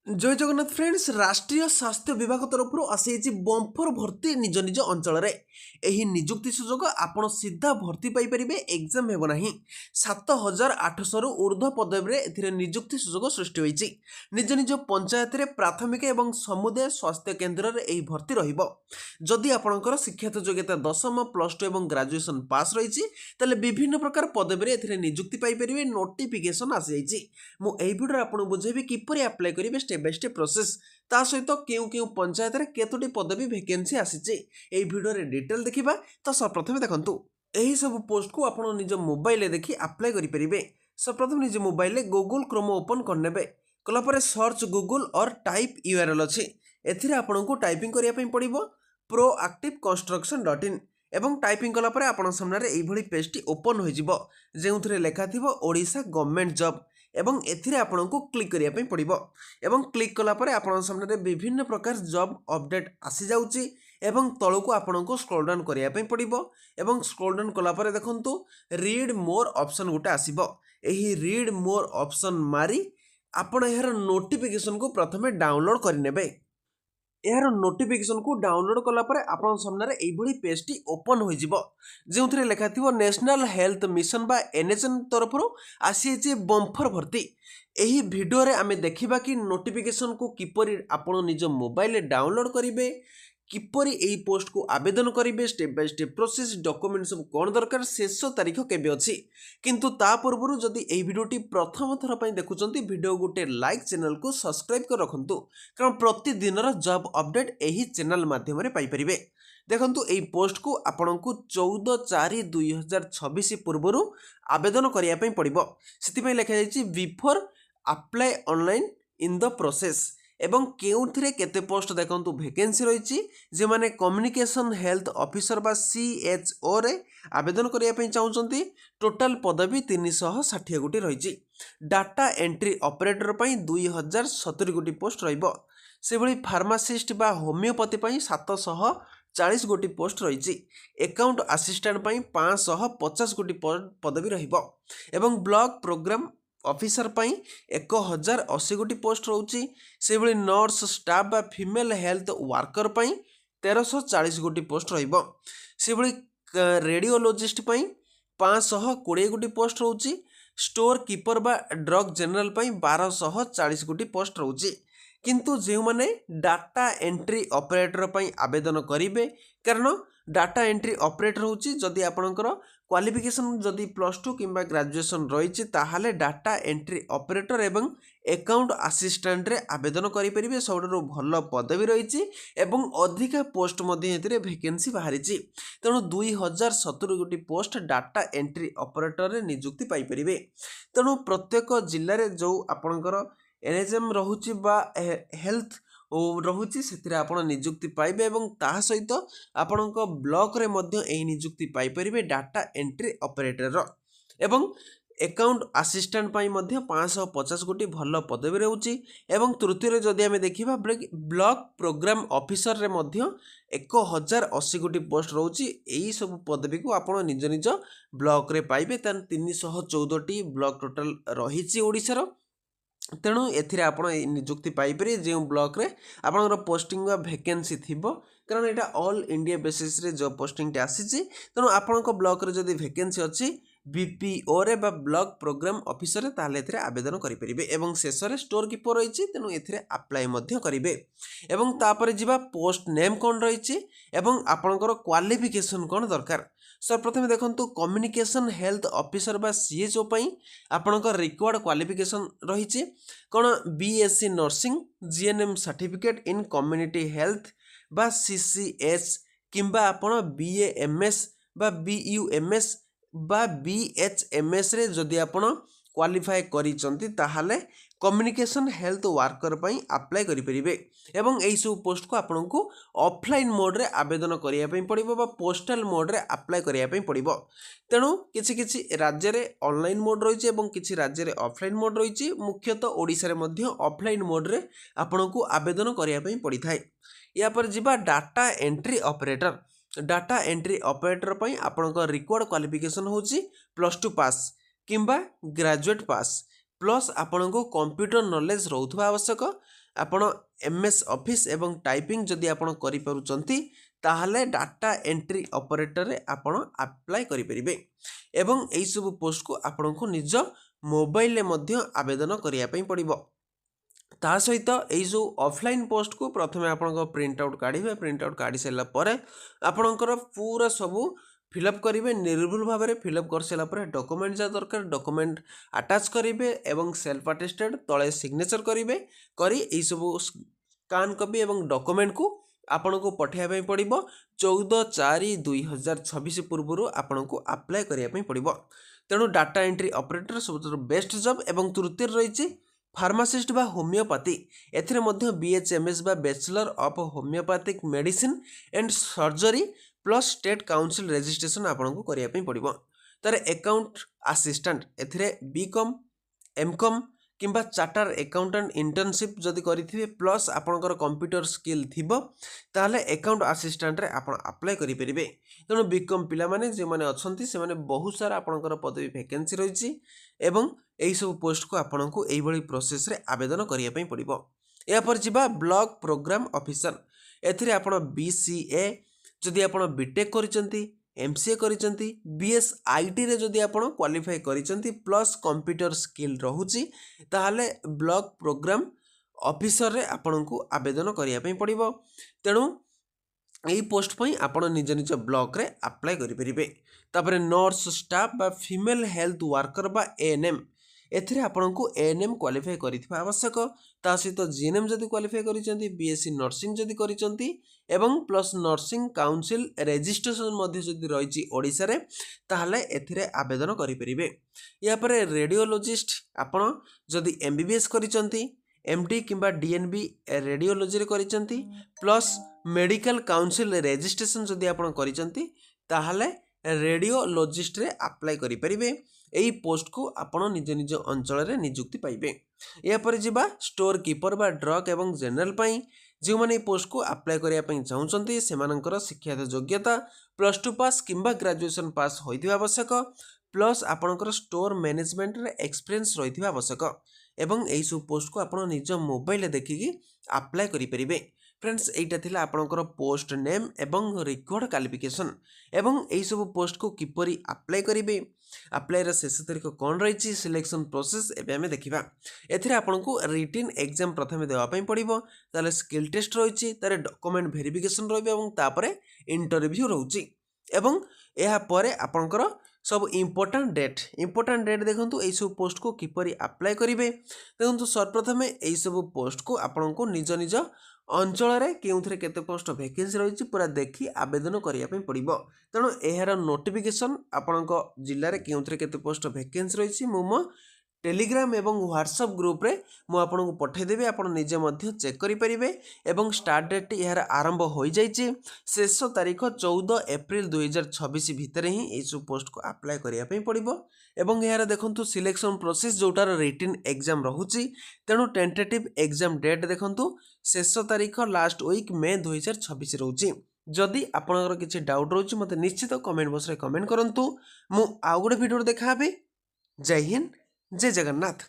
जय जगन्नाथ फ्रेंड्स। राष्ट्रीय स्वास्थ्य विभाग तरफ आसी बंपर भर्ती निज निज अंचल एही निजुक्ति सुजोग आपण सीधा भर्ती पाइपर एग्जाम हेब ना 7,800 रु ऊर्ध्व पदवी ए निजुक्ति सुजोग सृष्टि होती। निज निज पंचायत रे प्राथमिक एवं समुदाय स्वास्थ्य केन्द्र में यह भर्ती रदि आपणकर शिक्षागत योग्यता दशम +2 एवं ग्रेजुएशन पास रही विभिन्न प्रकार पदवी ए निजुक्ति पाइपर। नोटिफिकेशन आसी मुझे भिडियो आपको बुझेबी किपर अप्लाई करेंगे स्टेप बाय स्टेप प्रोसेस ता सहित केउ केउ पंचायत रे केतोटी पदवी वैकेंसी आसीचे एई भिडियो रे डिटेल देखिबा। तो सर्वप्रथम देखंतु एही सब पोस्ट को आपण निज मोबाइल रे देखि अप्लाई करि परिबे। सर्वप्रथम निज मोबाइल रे गूगल क्रोम ओपन करनेबे। कला परे सर्च गूगल और टाइप यूआरएल अछि। एथिरे आपनको टाइपिंग करिया पई पड़िबो proactiveconstruction.in एवं टाइपिंग कला परे आपण सामने रे एई भली पेजटी ओपन होई जिवो जेउथरे लेखा थिबो ओडिशा गवर्नमेंट जॉब एवं एथिरे आपनको क्लिक करिया पई पड़िबो। एवं क्लिक कला परे आपण सामने रे विभिन्न प्रकार जॉब अपडेट आसी जाउची एवं तळको आपनको स्क्रॉल डाउन करिया पई पड़िबो। एवं स्क्रॉल डाउन कला परे देखंतु रीड मोर ऑप्शन गुटे आसीबो। एही रीड मोर ऑप्शन मारी आपण एहर नोटिफिकेशन को प्रथमे डाउनलोड करिनेबे। यार नोटिफिकेशन को डाउनलोड कला परे आपण सामने एई भली पेजटी ओपन होई जिवो जेउथरे लेखा थिबो नेशनल हेल्थ मिशन बा एनएचएम तरफरो आसी जे बंपर भर्ती। एही वीडियो रे आमे देखिबा कि नोटिफिकेशन को किपरि आपण निज मोबाइल रे डाउनलोड करिवे, किपरि एई पोस्ट को आवेदन करिवे, step by step process document सब कोन दरकार, शेष तारीख केबे अछि। किंतु ता पूर्वरु जदि एई वीडियोटी प्रथम थर पई देखुचंती वीडियो गुटे लाइक, चैनल को सब्सक्राइब कर रखंतु कारण प्रतिदिन जॉब अपडेट एही चैनल माध्यम रे पाई परिबे। देखंतु एई पोस्ट को आपनकु 14/4/2026 पूर्वरु आवेदन करिया पई पड़िबो। सेति पई लिखा जायछि before apply online in the process एवं केउथिरे केते पोस्ट देखंतु वैकेंसी रहिछि जे माने कम्युनिकेशन हेल्थ ऑफिसर बा सीएचओ रे आवेदन करिया पई चाहुचंती। टोटल पदवी 360 गोटी रहिछि। डाटा एंट्री ऑपरेटर पई 2070 गोटी पोस्ट रहिबो। से भली फार्मासिस्ट बा होमियोपैथी पई 740 गोटी पोस्ट रहिछि। अकाउंट असिस्टेंट पई 550 गोटी पदवी रहिबो। एवं ब्लॉक प्रोग्राम ऑफिसर पई 1080 गोटी पोस्ट रहउछि। से भली नर्स स्टाफ बा फीमेल हेल्थ वर्कर पई 1340 गोटी पोस्ट रहिबो। से भली रेडियोलॉजिस्ट पई 520 गोटी पोस्ट रहउछि। स्टोर कीपर बा ड्रग जनरल पई 1240 गोटी पोस्ट रहउछि। किंतु जे माने डाटा एंट्री ऑपरेटर पई आवेदन करिवे कारण डाटा एंट्री ऑपरेटर होची जदि आपनकर क्वालिफिकेशन जदि +2 किंबा ग्रेजुएशन रहिछि ताहाले डाटा एंट्री ऑपरेटर एवं अकाउंट असिस्टेंट रे आवेदन करि परिबे। सबरो भलो पदवी रहिछि एवं अधिका पोस्ट मध्ये एतिरे वैकेंसी बाहरिछि। तेणु 2070 गोटी पोस्ट डाटा एंट्री ऑपरेटर रे नियुक्ति पाई परिबे। तेणु प्रत्येक जिल्ला रे जो आपनकर एनएचएम रहुछि बा हेल्थ रहुछि सेतिरे आपण नियुक्ति पाइबे एवं ताहा सहित आपणक ब्लॉक रे मध्य एही नियुक्ति पाई परिबे डाटा एंट्री ऑपरेटर रो। एवं अकाउंट असिस्टेंट पाई मध्य 550 गोटी भलो पदवी रहउछि। एवं तृतीय रे जदि हमें देखिबा ब्लॉक प्रोग्राम ऑफिसर रे मध्य 1080 गोटी पोस्ट रहउछि। एही सब पदवी को आपण निज निज ब्लॉक रे पाइबे। तन 314 टी ब्लॉक टोटल रहिछि ओडिसा रो। तेणु एथिरे आपण नियुक्ति पाइपरि जो ब्लॉक रे आपणकर पोस्टिंग बा वैकेंसी थिबो कारण एटा ऑल इंडिया बेसिस रे जॉब पोस्टिंग टे आसीछि। तेणु आपणक ब्लॉक रे जदि वैकेंसी अछि बीपीओ रे बा ब्लॉक प्रोग्राम ऑफिसर रे ताले एथिरे आवेदन करि परिबे। एवं शेष रे स्टोर कीपर रहिछि तेणु एथिरे अप्लाई मध्य करिवे। एवं तापरे जिबा पोस्ट नेम कोन रहिछि एवं आपणकर क्वालिफिकेशन कोन दरकार। सर्वप्रथम देखंतु कम्युनिकेशन हेल्थ ऑफिसर बा सीएचओ पई आपणकर रिक्वायर्ड क्वालिफिकेशन रहिछि कोन BSc nursing GNM certificate in community health बा सीसीएच किंबा आपण बीएएमएस बा बीयूएमएस बा बीएचएमएस रे जदि आपण क्वालिफाई करिसंती ताहाले कम्युनिकेशन हेल्थ वर्कर पई अप्लाई करि परिबे। एवं एई सब पोस्ट को आपनको ऑफलाइन मोड रे आवेदन करिया पई पड़िबो बा पोस्टल मोड रे अप्लाई करिया पई पड़िबो। तेणु किछि किछि राज्य रे ऑनलाइन मोड रहिछि एवं किछि राज्य रे ऑफलाइन मोड रहिछि। मुख्यतः ओडिसा रे मध्य ऑफलाइन मोड रे आपनको आवेदन करिया पई पड़िथाय। या पर जिबा data entry operator. Data entry operator पई आपनको रिक्वायर्ड क्वालिफिकेशन होछि +2 पास किंबा ग्रेजुएट पास प्लस आपण को कंप्यूटर नॉलेज रोथुवा आवश्यक आपण एमएस ऑफिस एवं टाइपिंग जदि आपण करि परुचंती ताहले डाटा एंट्री ऑपरेटर रे आपण अप्लाई करि परिबे एवं एई सब पोस्ट को आपण को निज मोबाइल ले मध्य आवेदन करिया पई पड़िबो ता सहित एई जो ऑफलाइन पोस्ट को प्रथमे आपण प्रिंट आउट काढिबे प्रिंट आउट काढी सेला परे आपणकर पूरा सबू फिलअप करेंगे निर्भुल भाव में फिलअप कर सारा पर डॉक्यूमेंट जहाँ दरकार डॉक्यूमेंट अटैच करेंगे एवं सेल्फ अटेस्टेड तले सिग्नेचर करेंगे करी यही सब स्कान कॉपी एवं डॉक्यूमेंट को आपण को पठाइबा पड़िबो 14/4/2026 पूर्व आपण को अप्लाई करिया पड़िबो तेणु डाटा एंट्री ऑपरेटर सब बेस्ट जॉब एवं तृतीय रही फार्मासिस्ट बा होमियोपैथी एथिरे मध्य बीएचएमएस बा bachelor of homeopathic medicine and surgery plus state council registration आपन को करिया पई पड़िबो तार अकाउंट असिस्टेंट एथिरे बीकॉम एमकॉम किंबा चार्टर अकाउंटेंट इंटर्नशिप जदि करिथिबे प्लस आपनकर कंप्यूटर स्किल थिबो ताहले अकाउंट असिस्टेंट रे आपन अप्लाई करि परिबे तेणु बीकॉम पिला माने जे माने अछंती से माने बहुत सारा आपनकर पदवी वैकेंसी रहिछि एवं एई सब पोस्ट को आपन को एई भली प्रोसेस रे आवेदन करिया पई पड़िबो या पर जिबा ब्लॉक प्रोग्राम ऑफिसर एथिरे आपन बीसीए जदि आपण बीटेक करिसंती एमसीए करिसंती बीएस आईटी रे जदि आपण क्वालिफाई करिसंती प्लस कंप्यूटर स्किल रहुची ताहाले ब्लॉक प्रोग्राम ऑफिसर रे आपण को आवेदन करिया पई पड़िबो तेणु एई पोस्ट पई आपण निज निज ब्लॉक रे अप्लाई करि परिबे तापरे नर्स स्टाफ बा फीमेल हेल्थ वर्कर बा एएनएम एथिरे आपण को एएनएम क्वालिफाई करिथिबा आवश्यक ता सहित जीएनएम जदि क्वालिफाई करिसंती बीएससी नर्सिंग जदि करिसंती एवं प्लस नर्सिंग काउंसिल रजिस्ट्रेशन मध्य जदि रहिछि ओडिसा रे ताहले एथिरे आवेदन करि परिबे या परे रेडियोलॉजिस्ट आपण जदि एमबीबीएस करिसंती एमडी किंबा डीएनबी रेडियोलॉजी रे करिसंती प्लस मेडिकल काउंसिल रजिस्ट्रेशन जदि आपण करिसंती ताहले रेडियोलॉजिस्ट रे अप्लाई करि परिबे एई पोस्ट को आपण निज निज अंचल रे नियुक्ति पाइबे या पर जिबा स्टोर कीपर बा ड्रग एवं जनरल पई जो माने पोस्ट को अप्लाई करिया पई चाहुचंती सेमानकर शिक्षागत योग्यता +2 पास किंबा ग्रेजुएशन पास होइथिबा आवश्यक प्लस आपणकर स्टोर मैनेजमेंट रे एक्सपीरियंस रहिथिबा आवश्यक एवं एई सब पोस्ट को आपण निज मोबाइल रे देखिकी अप्लाई करि परिबे फ्रेंड्स एटा थिला आपणकर पोस्ट नेम एवं रिक्वायर्ड क्वालिफिकेशन एवं एई सब पोस्ट को किपरि अप्लाई करिवे अप्लाई रा शेष तारीख कोन रहिछि सिलेक्शन प्रोसेस एबे हमें देखिबा एथिरे आपन को रिटन एग्जाम प्रथमे देवा पई पड़िबो ताले स्किल टेस्ट रहिछि तारे डॉक्यूमेंट वेरिफिकेशन रहबे एवं तापरे इंटरव्यू रहउछि एवं एहा परे आपनकर सब इंपोर्टेंट डेट देखंतु एई सब पोस्ट को किपरि अप्लाई करिवे देखंतु सर्वप्रथमे एई सब पोस्ट को आपन को निज निज अंचल रे केउथरे केते पोस्ट वैकेंसी रहिछि पूरा देखि आवेदन करिया पई पड़िबो तेणु एहार नोटिफिकेशन आपनक जिल्ला रे केउथरे केते पोस्ट वैकेंसी रहिछि मो टेलीग्राम एवं व्हाट्सएप ग्रुप रे मु आपनक पठै देबे आपन निजे मध्य चेक करि परिबे एवं स्टार्ट डेट एहार आरंभ होई जाइछि शेष तारीख 14 एप्रिल 2026 भितरे ही ए सब पोस्ट को अप्लाई करिया पई पड़िबो एवं एहार देखंतु सिलेक्शन प्रोसेस जोटार रिटन एग्जाम रहुछि तेणु टेंटेटिव एग्जाम डेट देखंतु शेष तारीख लास्ट वीक मे 2026 रहुछि जदि आपनकर किछि डाउट रहुछि मते निश्चित कमेंट बॉक्स रे कमेंट करंतु मु आ गुडे वीडियो देखाबे जय हिंद जय जगन्नाथ।